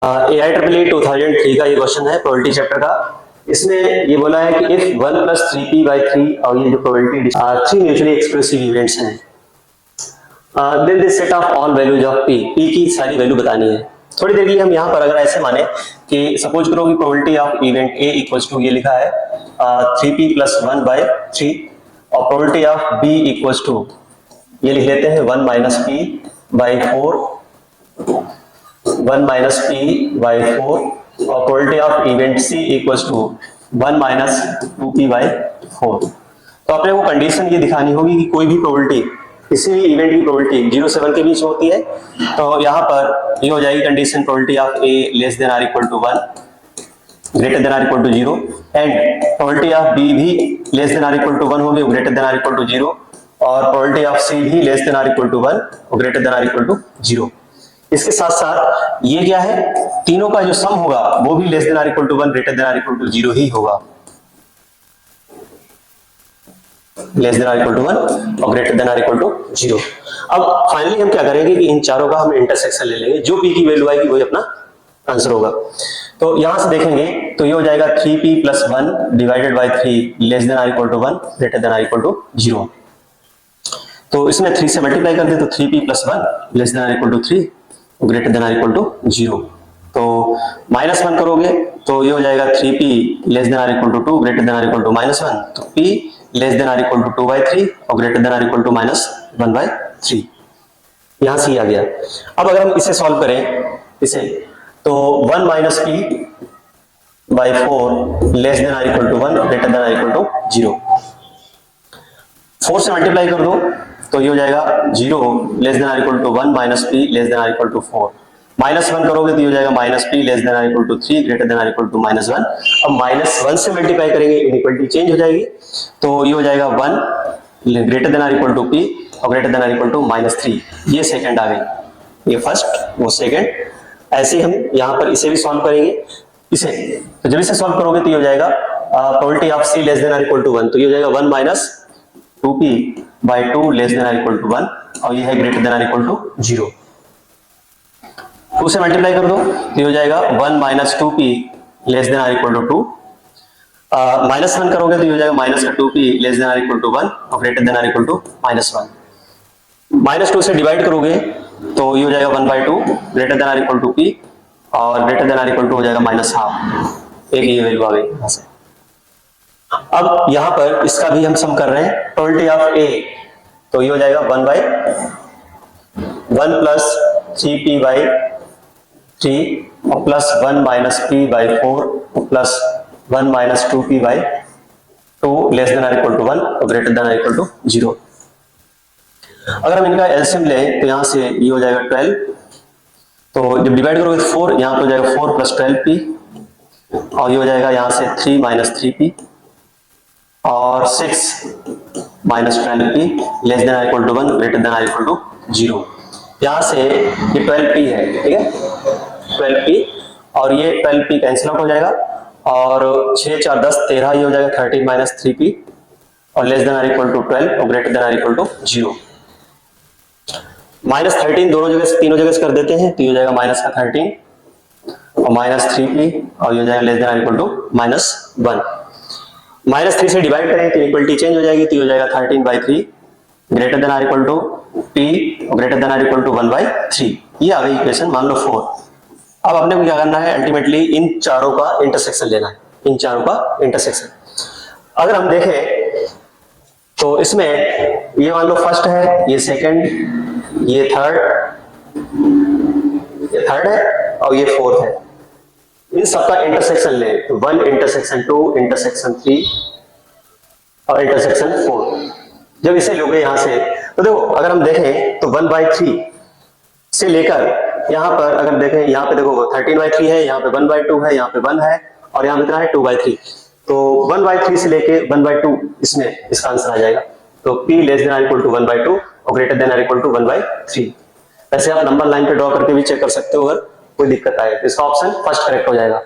AIEEE 2003 का ये question है प्रोबेबिलिटी चैप्टर का। इसमें ये बोला है कि इफ 1 + 3p by 3 और ये जो प्रोबेबिलिटी 3 म्यूचुअली एक्सक्लूसिव इवेंट्स हैं, then this set of all values of p की सारी वैल्यू बतानी है। थोड़ी देर के लिए हम यहाँ पर अगर ऐसे माने कि सपोज करो कि probability of event a equals to ये लिखा है 3p + 1 by 3 और probability of b equals to ये लिख लेते हैं 1 - p by 4 1 - p by 4 और probability of event c equals to 1 - 2p by 4। तो अपने को कंडीशन ये दिखानी होगी कि कोई भी प्रोबेबिलिटी किसी भी इवेंट की प्रोबेबिलिटी 0 से 1 के बीच में होती है। तो यहाँ पर ये हो जाएगी condition probability of a less than or equal to 1 greater than or equal to 0 and probability of b भी less than or equal to 1 होगी greater than or equal to 0 और प्रोबेबिलिटी ऑफ c भी less than or equal to 1 और greater than or equal to 0। इसके साथ साथ ये क्या है, तीनों का जो सम होगा वो भी less than or equal to 1 greater than or equal to 0 ही होगा, less than or equal to 1 और greater than or equal to 0। अब फाइनली हम क्या करेंगे कि इन चारों का हम इंटरसेक्शन ले लेंगे, जो p की वैल्यू आएगी वही अपना आंसर होगा। तो यहां से देखेंगे तो ये हो जाएगा 3p + 1 divided by 3 less than or equal to 1 greater than or equal to 0। तो इसमें 3 से मल्टीप्लाई कर दे तो 3p + 1 less than or equal to 3 greater than or equal to 0। तो -1 करोगे तो ये हो जाएगा 3p less than or equal to 2 greater than or equal to -1। तो p less than or equal to 2/3 और greater than or equal to -1/3। यहां से आ गया। अब अगर हम इसे सॉल्व करें इसे तो 1 - p by 4 less than or equal to 1 greater than or equal to 0। 4 से मल्टीप्लाई कर दो तो ये हो जाएगा 0 less than or equal to 1 - p less than or equal to 4। -1 करोगे तो ये हो जाएगा -p less than or equal to 3 greater than or equal to -1। अब -1 से मल्टीप्लाई करेंगे इनइक्वालिटी चेंज हो जाएगी तो ये हो जाएगा 1 greater than or equal to p और greater than or equal to -3। ये सेकंड आ गई, ये फर्स्ट वो सेकंड। ऐसे ही हम यहाँ पर इसे भी सॉल्व करेंगे। इसे तो जब इसे सॉल्व करोगे तो ये हो जाएगा probability of c less than or equal to 1 तो ये हो जाएगा 1 - 2p by 2 less than or equal to 1 और ये है greater than or equal to 0। 2 से मल्टीप्लाई कर दो तो ये हो जाएगा 1 - 2p less than or equal to 2। -1 करोगे तो ये हो जाएगा -2p less than or equal to 1 और greater than or equal to -1। -2 से डिवाइड करोगे तो ये हो जाएगा 1/2 greater than or equal to p और greater than or equal to हो जाएगा -1/2। एक ये वैल्यू आ गई यहां से। अब यहां पर इसका भी हम सम कर रहे हैं प्रोबेबिलिटी ऑफ a तो ये हो जाएगा 1 + 3p by 3 और plus 1 - p by 4 plus 1 - 2p by 2 less than or equal to 1 और greater than or equal to 0। अगर हम इनका एलसीएम लें तो यहां से ये हो जाएगा 12। तो जब डिवाइड करोगे तो 4 यहां पे हो जाएगा 4 + 12p और ये हो जाएगा यहां से 3 - 3p और 6 - 12p less than or equal to 1 greater than or equal to 0। यहां से ये 12p है, ठीक है 12p और ये 12p कैंसिल आउट हो जाएगा और 6 4 10 13 ये हो जाएगा 13 - 3p और less than or equal to 12 और greater than or equal to 0। -13 दोनों जगह से तीनों जगह से कर देते हैं तो ये हो जाएगा -13 और -3p और ये हो जाएगा less than or equal to -1। -3 से डिवाइड करें तो इक्वलिटी चेंज हो जाएगी तो ये हो जाएगा 13/3 greater than or equal to p और greater than or equal to 1/3। ये आ गई इक्वेशन मान लो 4। अब अपने को क्या करना है, अल्टीमेटली इन चारों का इंटरसेक्शन लेना है, इन चारों का इंटरसेक्शन। अगर हम देखें तो इसमें ये मान लो फर्स्ट है, ये सेकंड, ये थर्ड है और ये फोर्थ है। इन सबका इंटरसेक्शन ले तो 1 * 2 * 3 और इंटरसेक्शन 4। जब इसे लोगे यहां से तो देखो अगर हम देखें तो 1/3 से लेकर यहां पर अगर देखें यहां पे देखो 13/3 है, यहां पे 1/2 है, यहां पे 1 है और यहां पे कितना है 2/3। तो 1/3 से लेके 1/2 इसमें इसका आंसर आ जाएगा। तो p less than or equal to 1/2 और greater than or equal to 1/3। वैसे आप नंबर लाइन पे ड्रॉ करके भी चेक कर सकते हो, अगर कोई दिक्कत आए तो इसका ऑप्शन फर्स्ट करेक्ट हो जाएगा।